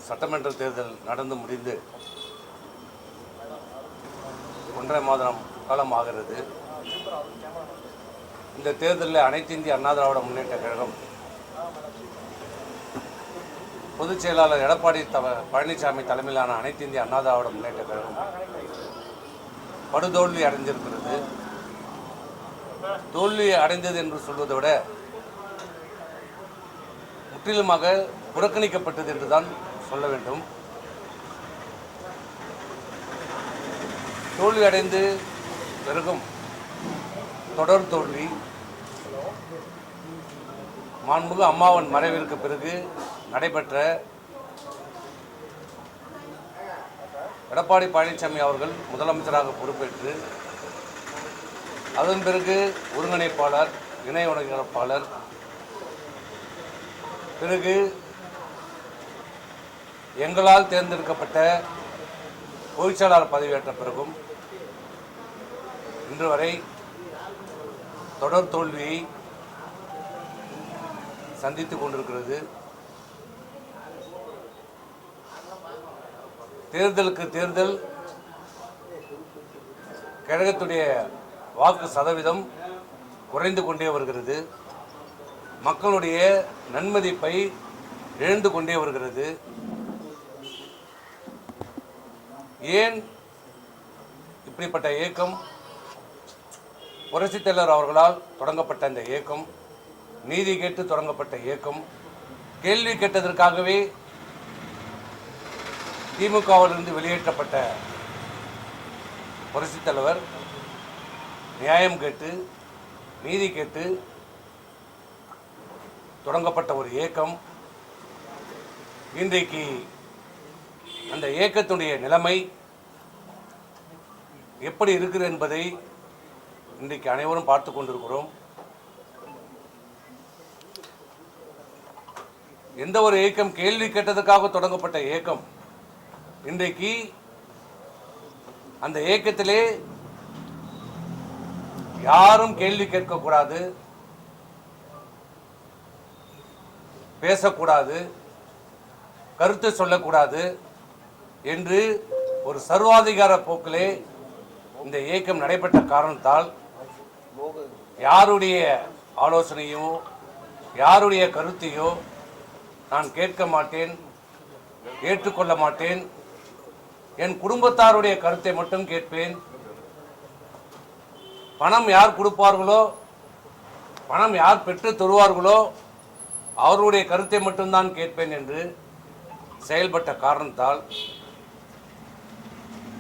சட்டமன்ற தேர்தல் நடந்து முடிந்து 1.5 மாதம் காலம் ஆகிறது. இந்த தேர்தலில் அனைத்து இந்திய அண்ணா திராவிட முன்னேற்ற கழகம் பொதுச் செயலாளர் எடப்பாடி பழனிசாமி தலைமையிலான அனைத்து இந்திய அண்ணா திராவிட முன்னேற்ற கழகம் படுதோல்வி அடைந்திருக்கிறது. தோல்வி அடைந்தது என்று சொல்வதை விட முற்றிலுமாக புறக்கணிக்கப்பட்டது என்றுதான் சொல்ல வேண்டும். தோல்வி அடைந்து பிறகும் தொடர் தோல்வி. மாண்புமிகு அம்மாவின் மறைவிற்கு பிறகு நடைபெற்ற எடப்பாடி பழனிசாமி அவர்கள் முதலமைச்சராக பொறுப்பேற்று அதன் பிறகு ஒருங்கிணைப்பாளர், இணை ஒருங்கிணைப்பாளர், பிறகு எங்களால் தேர்ந்தெடுக்கப்பட்ட பொதுச்செயலாளர் பதவியேற்ற பிறகும் இன்று வரை தொடர் தோல்வியை சந்தித்துக் கொண்டிருக்கிறது. தேர்தலுக்கு தேர்தல் கழகத்துடைய வாக்கு சதவீதம் குறைந்து கொண்டே வருகிறது. மக்களுடைய நன்மதிப்பை இழந்து கொண்டே வருகிறது. ஏன் இப்படிப்பட்ட இயக்கம்? புரட்சித் தலைவர் அவர்களால் தொடங்கப்பட்ட இந்த இயக்கம், நீதி கேட்டு தொடங்கப்பட்ட இயக்கம், கேள்வி கேட்டதற்காகவே திமுகவிலிருந்து வெளியேற்றப்பட்ட புரட்சித் தலைவர் நியாயம் கேட்டு நீதி கேட்டு தொடங்கப்பட்ட ஒரு இயக்கம். இன்றைக்கு அந்த இயக்கத்துடைய நிலைமை எப்படி இருக்கிறது என்பதை இன்றைக்கு அனைவரும் பார்த்து கொண்டிருக்கிறோம். எந்த ஒரு இயக்கம் கேள்வி கேட்டதற்காக தொடங்கப்பட்ட இயக்கம் இன்றைக்கு அந்த இயக்கத்திலே யாரும் கேள்வி கேட்கக்கூடாது, பேசக்கூடாது, கருத்து சொல்லக்கூடாது என்று ஒரு சர்வாதிகார போக்கிலே இந்த இயக்கம் நடைபெற்ற காரணத்தால் யாருடைய ஆலோசனையோ யாருடைய கருத்தையோ நான் கேட்க மாட்டேன், ஏற்றுக்கொள்ள மாட்டேன். என் குடும்பத்தாருடைய கருத்தை மட்டும் கேட்பேன். பணம் யார் கொடுப்பார்களோ, பணம் யார் பெற்று தருவார்களோ அவருடைய கருத்தை மட்டும்தான் கேட்பேன் என்று செயல்பட்ட காரணத்தால்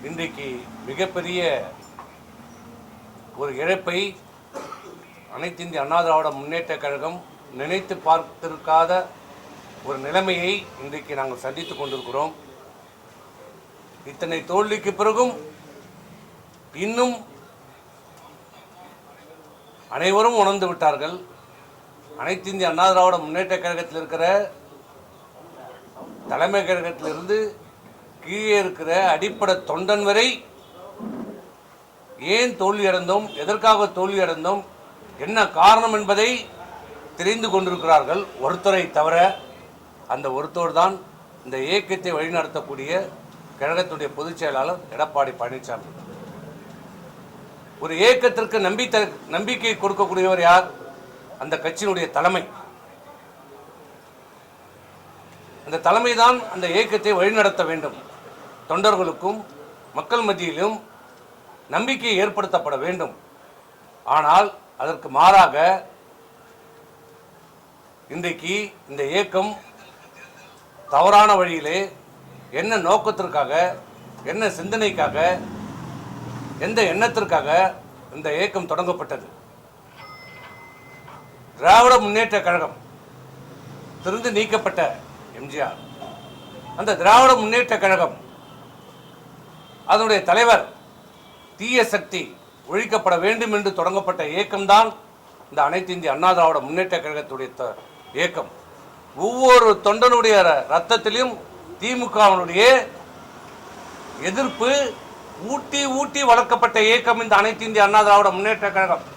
இன்றைக்கு மிகப்பெரிய ஒரு இழப்பை அனைத்து இந்திய அண்ணா திராவிட முன்னேற்ற கழகம் நினைத்து பார்த்திருக்காத ஒரு நிலைமையை இன்றைக்கு நாங்கள் சந்தித்துக் கொண்டிருக்கிறோம். இத்தனை தோல்விக்கு பிறகும் இன்னும் அனைவரும் உணர்ந்து விட்டார்கள். அனைத்து இந்திய அண்ணா திராவிட முன்னேற்ற கழகத்தில் இருக்கிற தலைமை கழகத்திலிருந்து கீழே இருக்கிற அடிப்படை தொண்டன் வரை ஏன் தோல்வி அடைந்தோம், எதற்காக தோல்வி அடைந்தோம், என்ன காரணம் என்பதை தெரிந்து கொண்டிருக்கிறார்கள். ஒருத்தரை தவிர அந்த ஒருத்தர் தான் இந்த இயக்கத்தை வழிநடத்தக்கூடிய கழகத்துடைய பொதுச் செயலாளர் எடப்பாடி பழனிசாமி. ஒரு இயக்கத்திற்கு நம்பிக்கை கொடுக்கக்கூடியவர் யார்? அந்த கட்சியினுடைய தலைமை. அந்த தலைமை தான் அந்த இயக்கத்தை வழிநடத்த வேண்டும். தொண்டர்களுக்கும் மக்கள் மத்தியிலும் நம்பிக்கை ஏற்படுத்தப்பட வேண்டும். ஆனால் அதற்கு மாறாக இன்றைக்கு இந்த இயக்கம் தவறான வழியிலே என்ன நோக்கத்திற்காக, என்ன சிந்தனைக்காக, எந்த எண்ணத்திற்காக இந்த இயக்கம் தொடங்கப்பட்டது? திராவிட முன்னேற்ற கழகம் திருந்து நீக்கப்பட்ட எம்ஜிஆர், அந்த திராவிட முன்னேற்ற கழகம் அதனுடைய தலைவர் தீய சக்தி ஒழிக்கப்பட வேண்டும் என்று தொடங்கப்பட்ட இயக்கம்தான் இந்த அனைத்து இந்திய அண்ணா திராவிட முன்னேற்ற கழகத்துடைய இயக்கம். ஒவ்வொரு தொண்டனுடைய ரத்தத்திலும் திமுகவினுடைய எதிர்ப்பு ஊட்டி ஊட்டி வளர்க்கப்பட்ட இயக்கம் இந்த அனைத்து இந்திய அண்ணா திராவிட முன்னேற்ற கழகம்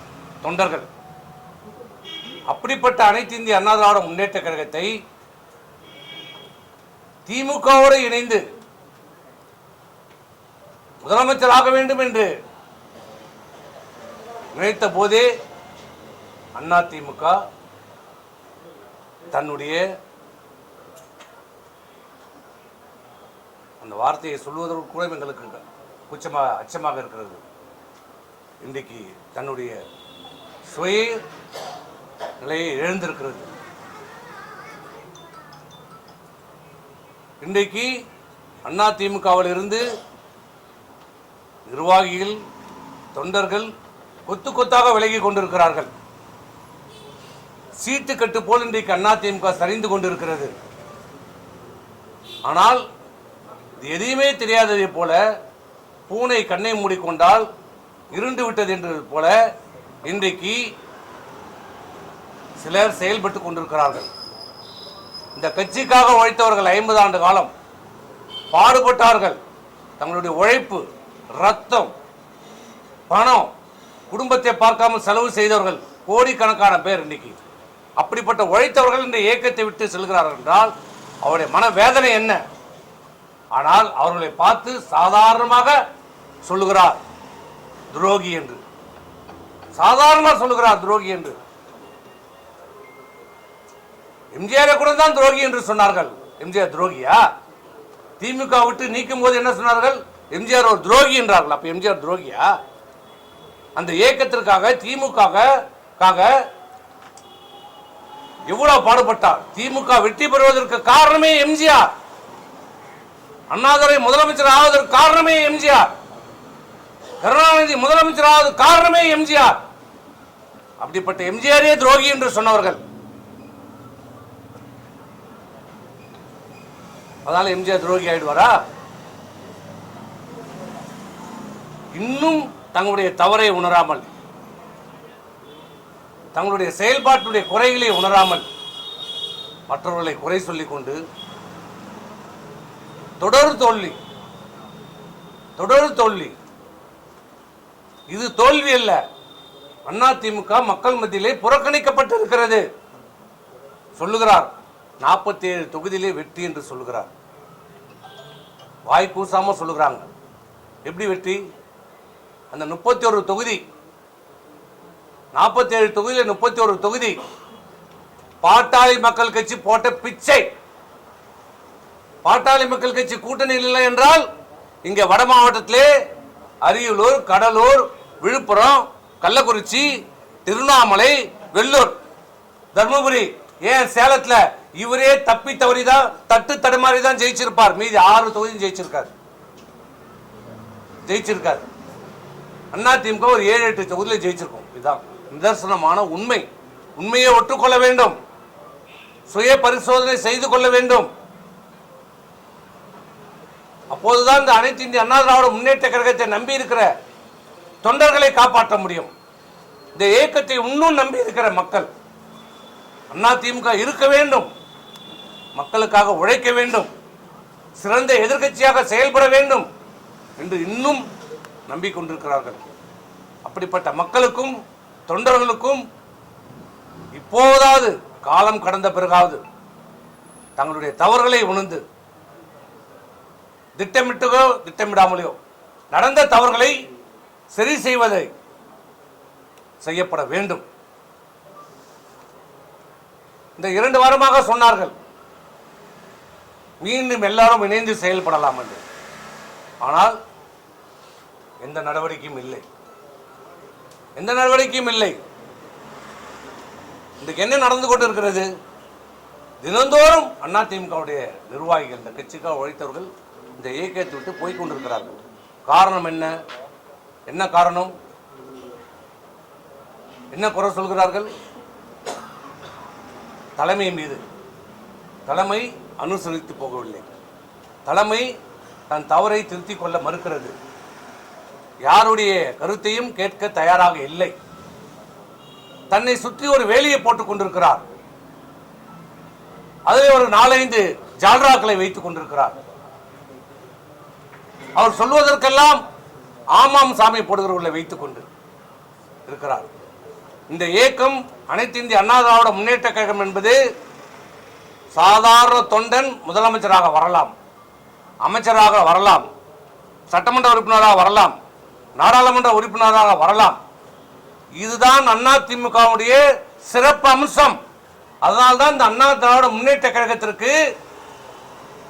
தொண்டர்கள். அப்படிப்பட்ட அனைத்து இந்திய அண்ணா திராவிட முன்னேற்ற கழகத்தை திமுகவோடு இணைந்து முதலமைச்சர் ஆக வேண்டும் என்று நினைத்த போதே அதிமுக தன்னுடைய அந்த வார்த்தையை சொல்வதற்கு கூட எங்களுக்கு அச்சமாக இருக்கிறது. இன்றைக்கு தன்னுடைய சுய நிலையை இழந்திருக்கிறது. இன்றைக்கு அதிமுகவில் இருந்து நிர்வாகிகள், தொண்டர்கள் கொத்து கொத்தாக விலகி கொண்டிருக்கிறார்கள். சீட்டு கட்டு போல் இன்றைக்கு அதிமுக சரிந்து கொண்டிருக்கிறது. ஆனால் எதையுமே தெரியாததை போல, பூனை கண்ணை மூடிக்கொண்டால் இருண்டு விட்டது என்றது போல இன்றைக்கு சிலர் செயல்பட்டு கொண்டிருக்கிறார்கள். இந்த கட்சிக்காக உழைத்தவர்கள் 50 ஆண்டு காலம் பாடுபட்டார்கள். தங்களுடைய உழைப்பு, ரத்தம், பணம், குடும்பத்தை பார்க்காமல் செலவு செய்தவர்கள் கோடிக்கணக்கான பேர். இன்னைக்கு அப்படிப்பட்ட உழைத்தவர்கள் இந்த இயக்கத்தை விட்டு செல்கிறார்கள் என்றால் அவருடைய மனவேதனை என்ன? ஆனால் அவர்களை பார்த்து சாதாரணமாக சொல்லுகிறார் துரோகி என்று. சாதாரணமாக சொல்லுகிறார் துரோகி என்று. எம்ஜிஆரை கூட தான் துரோகி என்று சொன்னார்கள். எம்ஜிஆர் துரோகியா? திமுக விட்டு நீக்கும் போது என்ன சொன்னார்கள்? எம்ஜிஆர் ஒரு துரோகி என்றார்கள். அப்ப எம்ஜிஆர் துரோகியா? அந்த இயக்கத்திற்காக, திமுக எவ்வளவு பாடுபட்டார். திமுக வெற்றி பெறுவதற்கு காரணமே எம்ஜிஆர். அண்ணாதுரை முதலமைச்சர் ஆவதற்கு காரணமே எம்ஜிஆர். கருணாநிதி முதலமைச்சர் ஆவதற்கு காரணமே எம்ஜிஆர். அப்படிப்பட்ட எம்ஜிஆரே துரோகி என்று சொன்னவர்கள். அதனால எம்ஜிஆர் துரோகி ஆயிடுவாரா? இன்னும் தங்களுடைய தவறை உணராமல், தங்களுடைய செயல்பாட்டுடைய குறைகளை உணராமல் மற்றவர்களை குறை சொல்லிக் கொண்டு தொடர் தோல்வி. இது தோல்வி அல்ல. அதிமுக மக்கள் மத்தியிலே புறக்கணிக்கப்பட்டிருக்கிறது. சொல்லுகிறார் 47 தொகுதியிலே வெற்றி என்று சொல்லுகிறார். வாய் கூசாம சொல்லுகிறாங்க. எப்படி வெற்றி? அந்த 31 தொகுதி, 47 தொகுதியில் 31 தொகுதி பாட்டாளி மக்கள் கட்சி போட்ட பிச்சை. பாட்டாளி மக்கள் கட்சி கூட்டணியில் இல்லை என்றால் இங்க வட மாவட்டத்திலே அரியலூர், கடலூர், விழுப்புரம், கள்ளக்குறிச்சி, திருவண்ணாமலை, வெள்ளூர், தர்மபுரி, ஏன் சேலத்துல இவரே தப்பி தவறிதான், தட்டு தடுமாறி தான் ஜெயிச்சிருப்பார். மீதி 6 தொகுதியும் ஜெயிச்சிருக்காரு. அதிமுக ஒரு 7-8 தொகுதியில் ஜெயிச்சிருக்கும். இதுதான் நிதர்சனமான உண்மை. உண்மையை ஒற்றுக்கொள்ள வேண்டும். சுய பரிசோதனை செய்து கொள்ள வேண்டும். அப்போதுதான் இந்த அனைத்து இந்திய அண்ணா திராவிட முன்னேற்ற கழகத்தை நம்பி இருக்கிற தொண்டர்களை காப்பாற்ற முடியும். இந்த இயக்கத்தை இன்னும் நம்பி இருக்கிற மக்கள், அதிமுக இருக்க வேண்டும், மக்களுக்காக உழைக்க வேண்டும், சிறந்த எதிர்க்கட்சியாக செயல்பட வேண்டும் என்று இன்னும் நம்பிக்கொண்டிருக்கிறார்கள். அப்படிப்பட்ட மக்களுக்கும் தொண்டர்களுக்கும் இப்போதாவது, காலம் கடந்த பிறகாவது தங்களுடைய தவறுகளை உணர்ந்து திட்டமிட்டோ திட்டமிடாமலையோ நடந்த தவறுகளை சரி செய்வதை செய்யப்பட வேண்டும். இந்த 2 வாரமாக சொன்னார்கள் மீண்டும் எல்லாரும் இணைந்து செயல்படலாம் என்று. ஆனால் எந்த நடவடிக்கையும் இல்லை. இன்றைக்கு என்ன நடந்து கொண்டிருக்கிறது? தினந்தோறும் அதிமுகவுடைய நிர்வாகிகள், இந்த கட்சிக்காக உழைத்தவர்கள் இந்த இயக்கத்தை விட்டு போய்கொண்டிருக்கிறார்கள். காரணம் என்ன? என்ன காரணம்? என்ன குறை சொல்கிறார்கள்? தலைமை மீது. தலைமை அனுசரித்து போகவில்லை. தலைமை தன் தவறை திருத்திக் கொள்ள மறுக்கிறது. யாருடைய கருத்தையும் கேட்க தயாராக இல்லை. தன்னை சுற்றி ஒரு வேலியை போட்டுக் கொண்டிருக்கிறார். அதில் ஒரு 4-5 ஜால்ராக்களை வைத்துக் கொண்டிருக்கிறார். அவர் சொல்வதற்கெல்லாம் ஆமாம் சாமி போடுகிறவர்களை வைத்துக் கொண்டு இருக்கிறார். இந்த இயக்கம் அனைத்து இந்திய அண்ணா திராவிட முன்னேற்ற கழகம் என்பது சாதாரண தொண்டன் முதலமைச்சராக வரலாம், அமைச்சராக வரலாம், சட்டமன்ற உறுப்பினராக வரலாம், நாடாளுமன்ற உறுப்பினராக வரலாம். இதுதான் அதிமுகவுடைய சிறப்பு அம்சம். அதனால்தான் இந்த அண்ணா திராவிட முன்னேற்ற கழகத்திற்கு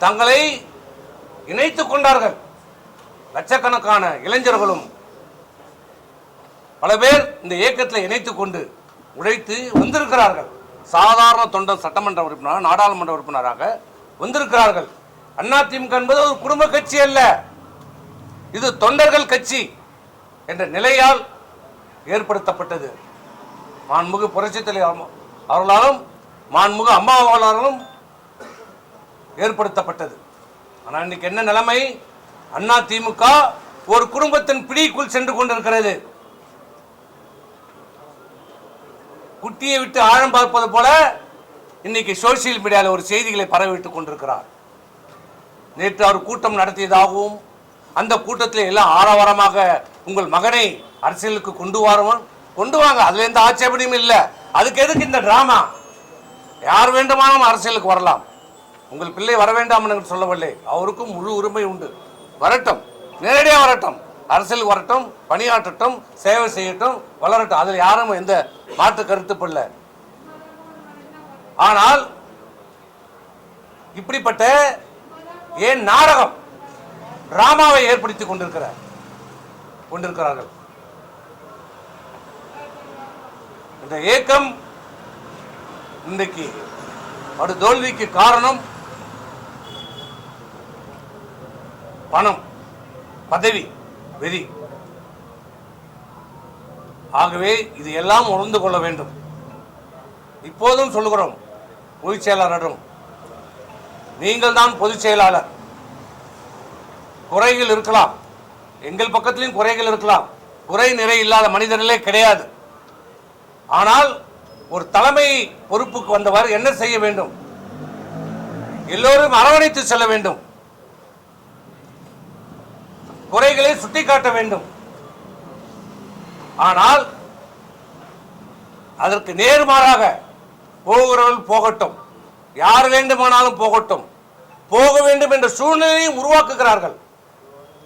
தங்களை இணைத்துக் கொண்டார்கள். லட்சக்கணக்கான இளைஞர்களும் பல பேர் இந்த இயக்கத்தில் இணைத்துக் கொண்டு உழைத்து வந்திருக்கிறார்கள். சாதாரண தொண்டர் சட்டமன்ற உறுப்பினராக, நாடாளுமன்ற உறுப்பினராக வந்திருக்கிறார்கள். அதிமுக என்பது ஒரு குடும்ப கட்சி அல்ல, இது தொண்டர்கள் கட்சி என்ற நிலையால் ஏற்படுத்தப்பட்டது. மாண்புமிகு புரட்சித் தலைவர் அவர்களாலும் மாண்புமிகு அம்மா அவர்களாலும் ஏற்படுத்தப்பட்டது. ஆனால் இன்னைக்கு என்ன நிலைமை? அதிமுக ஒரு குடும்பத்தின் பிடிக்குள் சென்று கொண்டிருக்கிறது. குட்டியை விட்டு ஆழம் பார்ப்பது போல இன்னைக்கு சோசியல் மீடியாவில் ஒரு செய்திகளை பரவிட்டுக் கொண்டிருக்கிறார். நேற்று அவர் கூட்டம் நடத்தியதாகவும் அந்த கூட்டத்தில் எல்லாம் ஆரவாரமாக உங்கள் மகனை அரசியலுக்கு கொண்டு வாங்க, அதுல எந்த ஆட்சேபனையும் இல்லை. அதுக்கு எதுக்கு இந்த டிராமா? யார் வேண்டுமானாலும் அரசியலுக்கு வரலாம், உங்கள் பிள்ளை வர வேண்டாம் என்று சொல்லவில்லை. அவருக்கும் முழு உரிமை உண்டு, வரட்டும், நேரடியாக வரட்டும், அரசியலுக்கு வரட்டும், பணியாற்றட்டும், சேவை செய்யட்டும், வளரட்டும். அதில் யாரும் எந்த மாற்று கருத்துப்படல. ஆனால் இப்படிப்பட்ட ஏன் நாடகம் டிராமாவை ஏற்படுத்தி கொண்டிருக்கிறார்கள். இந்த இயக்கம் இன்றைக்கு படு தோல்விக்கு காரணம் பணம், பதவி, வெறி. ஆகவே இது எல்லாம் உணர்ந்து கொள்ள வேண்டும். இப்போதும் சொல்லுகிறோம் பொதுச் செயலாளரும், நீங்கள் தான் பொதுச் செயலாளர். குறைகள் இருக்கலாம், எங்கள் பக்கத்திலும் குறைகள் இருக்கலாம், குறை நிறை இல்லாத மனிதர்களே கிடையாது. ஆனால் ஒரு தலைமை பொறுப்புக்கு வந்தவர் என்ன செய்ய வேண்டும்? எல்லோரும் அரவணைத்து செல்ல வேண்டும், குறைகளை சுட்டிக்காட்ட வேண்டும். ஆனால் அதற்கு நேர்மாறாக போகிறவர்கள் போகட்டும், யார் வேண்டுமானாலும் போகட்டும், போக வேண்டும் என்ற சூழ்நிலையும்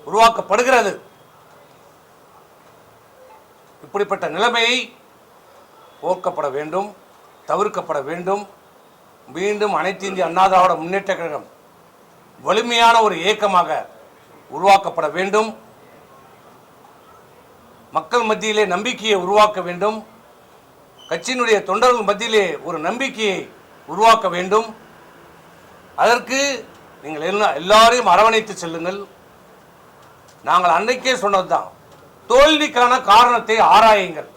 உருவாக்கப்படுகிறது. இப்படிப்பட்ட நிலைமையை போக்கப்பட வேண்டும், தவிர்க்கப்பட வேண்டும். மீண்டும் அனைத்து இந்திய அண்ணா திராவிட முன்னேற்ற கழகம் வலிமையான ஒரு இயக்கமாக உருவாக்கப்பட வேண்டும். மக்கள் மத்தியிலே நம்பிக்கையை உருவாக்க வேண்டும். கட்சியினுடைய தொண்டர்கள் மத்தியிலே ஒரு நம்பிக்கையை உருவாக்க வேண்டும். அதற்கு நீங்கள் எல்லாரையும் அரவணைத்து செல்லுங்கள். நாங்கள் அன்றைக்கே சொன்னதுதான், தோல்விக்கான காரணத்தை ஆராயுங்கள்.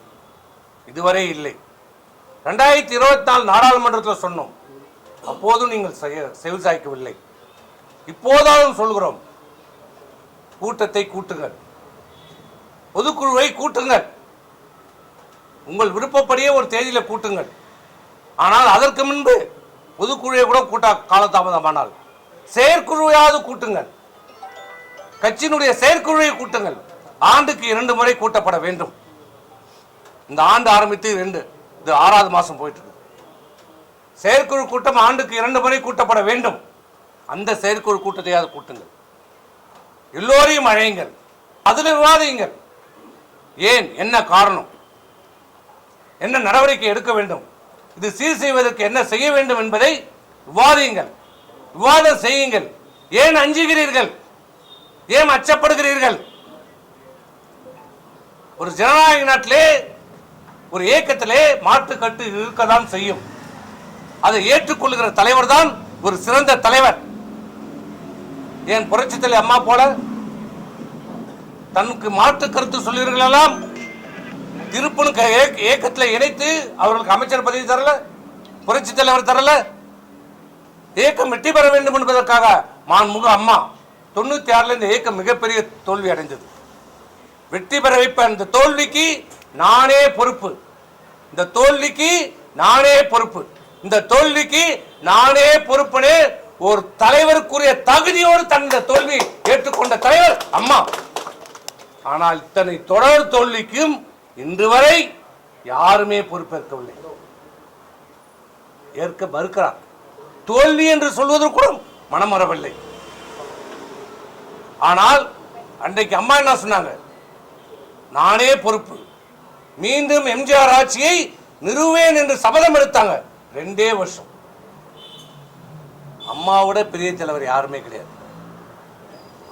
இதுவரை இல்லை. 2024 நாடாளுமன்றத்தில் சொன்னோம், அப்போதும் நீங்கள் செவிசாய்க்கவில்லை. இப்போதாலும் சொல்கிறோம், கூட்டத்தை கூட்டுங்கள், பொதுக்குழுவை கூட்டுங்கள், உங்கள் விருப்பப்படியே ஒரு தேதியில் கூட்டுங்கள். ஆனால் அதற்கு முன்பு பொதுக்குழுவை கூட கூட்ட காலதாமதமானால் செயற்குழுவையாவது கூட்டுங்கள், கட்சியினுடைய செயற்குழுவை கூட்டுங்கள். ஆண்டுக்கு 2 முறை கூட்டப்பட வேண்டும். இந்த ஆண்டு ஆரம்பித்து இது 6வது மாதம் போயிட்டு இருக்கு. செயற்குழு கூட்டம் ஆண்டுக்கு 2 முறை கூட்டப்பட வேண்டும். அந்த செயற்குழு கூட்டத்தையாவது கூட்டுங்கள், எல்லோரையும் அழையுங்கள், அதில் விவாதியுங்கள். ஏன், என்ன காரணம், என்ன நடவடிக்கை எடுக்க வேண்டும், இது சீர் செய்வதற்கு என்ன செய்ய வேண்டும் என்பதை விவாதியுங்கள், விவாதம் செய்யுங்கள். ஏன் அஞ்சுகிறீர்கள், ஏன் அச்சப்படுகிறீர்கள்? ஒரு ஜனநாயக நாட்டிலே, ஒரு இயக்கத்திலே மாற்றுக்கட்டு இருக்கதான் செய்யும். அதை ஏற்றுக்கொள்கிற தலைவர் தான் ஒரு சிறந்த தலைவர். ஏன் புரட்சித் தலைவர் அம்மா போல தனக்கு மாற்று கருத்து சொல்லுவீர்களெல்லாம் திருப்பணு இயக்கத்தில் இணைத்து அவர்களுக்கு அமைச்சர் பதவி தரல, புரட்சித் தலைவர் தரல. இயக்கம் வெற்றி பெற வேண்டும் என்பதற்காக மாண்புமிகு அம்மா 96 இந்த இயக்கம் மிகப்பெரிய தோல்வி அடைந்தது. வெற்றி பெற வைப்ப இந்த தோல்விக்கு நானே பொறுப்பு, இந்த தோல்விக்கு நானே பொறுப்பு, இந்த தோல்விக்கு நானே பொறுப்பனே. ஒரு தலைவருக்குரிய தகுதியோடு தன் தோல்வி ஏற்றுக்கொண்ட தலைவர் அம்மா. ஆனால் இத்தனை தொடர் தோல்விக்கும் இன்று வரை யாருமே பொறுப்பேற்கவில்லை, ஏற்க மறுக்கிறார். தோல்வி என்று சொல்வதற்கு கூட மனம் வரவில்லை. ஆனால் அன்றைக்கு அம்மா என்ன சொன்னாங்க, நானே பொறுப்பு, மீண்டும் எம்ஜிஆர் ஆட்சியை நிறுவேன் என்று சபதம் எடுத்தாங்க. 2 வருஷம். அம்மாவோட பெரிய தலைவர் யாருமே கிடையாது.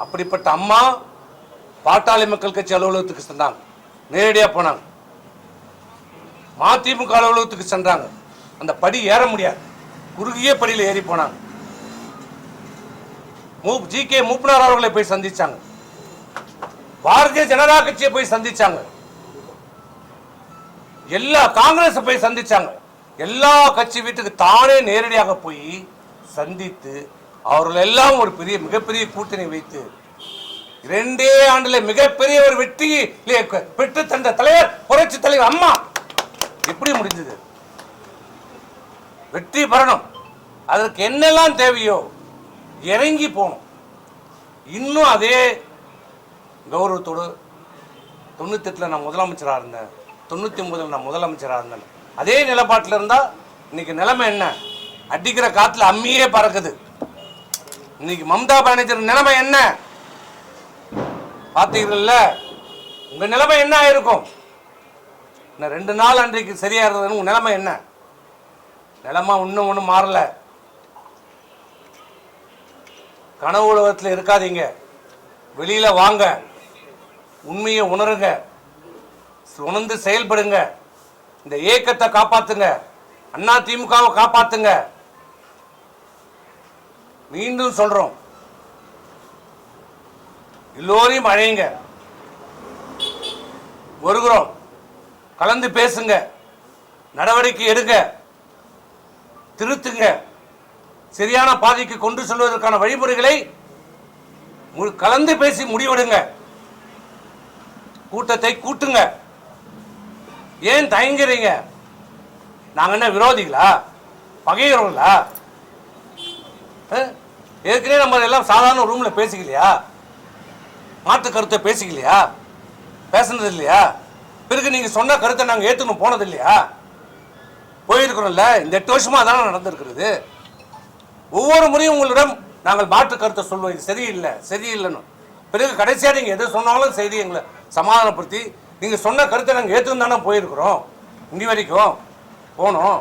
அப்படிப்பட்ட அம்மா பாட்டாளி மக்கள் கட்சி அலுவலகத்துக்கு சென்றாங்க, நேரடியாக போனாங்க. மதிமுக அலுவலகத்துக்கு சென்றாங்க, அந்த படி ஏற முடியாது, குறுகிய படியில் ஏறி போனாங்க. ஜி.கே. மூப்பனார் அவர்களை போய் சந்திச்சாங்க, பாரதிய ஜனதா கட்சியை போய் சந்திச்சாங்க, எல்லா காங்கிரஸ் போய் சந்திச்சாங்க. எல்லா கட்சி வீட்டுக்கு தானே நேரடியாக போய் சந்தித்து அவர்கள் எல்லாம் ஒரு மிகப்பெரிய கூட்டணி வைத்து 2 ஆண்டுல மிகப்பெரிய ஒரு வெற்றியை பெற்று தந்த தலைவர் புரட்சி தலைவர் அம்மா. எப்படி முடிஞ்சது? வெற்றி பெறணும், அதற்கு என்னெல்லாம் தேவையோ இறங்கி போகணும். இன்னும் அதே கௌரவத்தோடு 98 நான் முதலமைச்சராக இருந்தேன், 99 நான் முதலமைச்சராக இருந்தேன், அதே நிலப்பாட்டில் இருந்தால் இன்னைக்கு நிலைமை என்ன? அடிக்கிற காத்துல அம்மியே பறக்குது. இன்னைக்கு மம்தா பானர்ஜி நிலைமை என்ன பார்த்தீங்கல்ல? உங்க நிலைமை என்ன ஆயிருக்கும்? 2 நாள் அன்றைக்கு சரியா இருந்தது, உங்க நிலைமை என்ன? நிலைமை இன்னும் ஒன்றும் மாறல. கனவு உலகத்தில் இருக்காதீங்க, வெளியில வாங்க, உண்மையை உணருங்க, உணர்ந்து செயல்படுங்க, இந்த இயக்கத்தை காப்பாத்துங்க, அண்ணா திமுகவை காப்பாத்துங்க. மீண்டும் சொல்றோம், எல்லோரையும் அழையுங்க, வருகிறோம், கலந்து பேசுங்க, நடவடிக்கை எடுங்க, திருத்துங்க, சரியான பாதைக்கு கொண்டு செல்வதற்கான வழிமுறைகளை கலந்து பேசி முடிவெடுங்க. கூட்டத்தை கூட்டுங்க. ஏன் தயங்குறீங்க? நாங்க என்ன விரோதிகளா, பகைகிறவங்களா? ஏற்கனவே நம்ம எல்லாம் சாதாரண ரூம்ல பேசிக்கலையா? மாற்று கருத்தை பேசிக்கலையா? பேசுனது இல்லையா? பிறகு நீங்க சொன்ன கருத்தை நாங்க ஏத்துக்கணும் போனது இல்லையா? போயிருக்கிறோம்ல. இந்த 8 வருஷமா அதான நடந்திருக்கிறது. ஒவ்வொரு முறையும் உங்களிடம் நாங்கள் மாற்று கருத்தை சொல்லுவோம், இது சரியில்லை சரியில்லைன்னு. பிறகு கடைசியா நீங்க எது சொன்னாலும் செய்தி எங்களை சமாதானப்படுத்தி நீங்க சொன்ன கருத்தை நாங்கள் ஏற்றுன்னு தானே போயிருக்கிறோம். இனி வரைக்கும் போனோம்.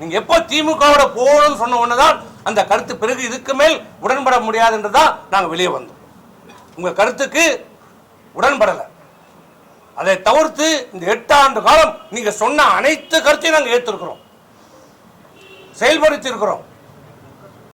நீங்க எப்போ திமுகவோட போகணும்னு சொன்ன ஒண்ணுதான் அந்த கருத்து. பிறகு இதுக்கு மேல் உடன்பட முடியாது என்றுதான் நாங்கள் வெளியே வந்தோம். உங்க கருத்துக்கு உடன்படலை. அதை தவிர்த்து இந்த 8 ஆண்டு காலம் நீங்க சொன்ன அனைத்து கருத்தையும் நாங்கள் ஏற்றிருக்கிறோம், செயல்படுத்தி இருக்கிறோம்.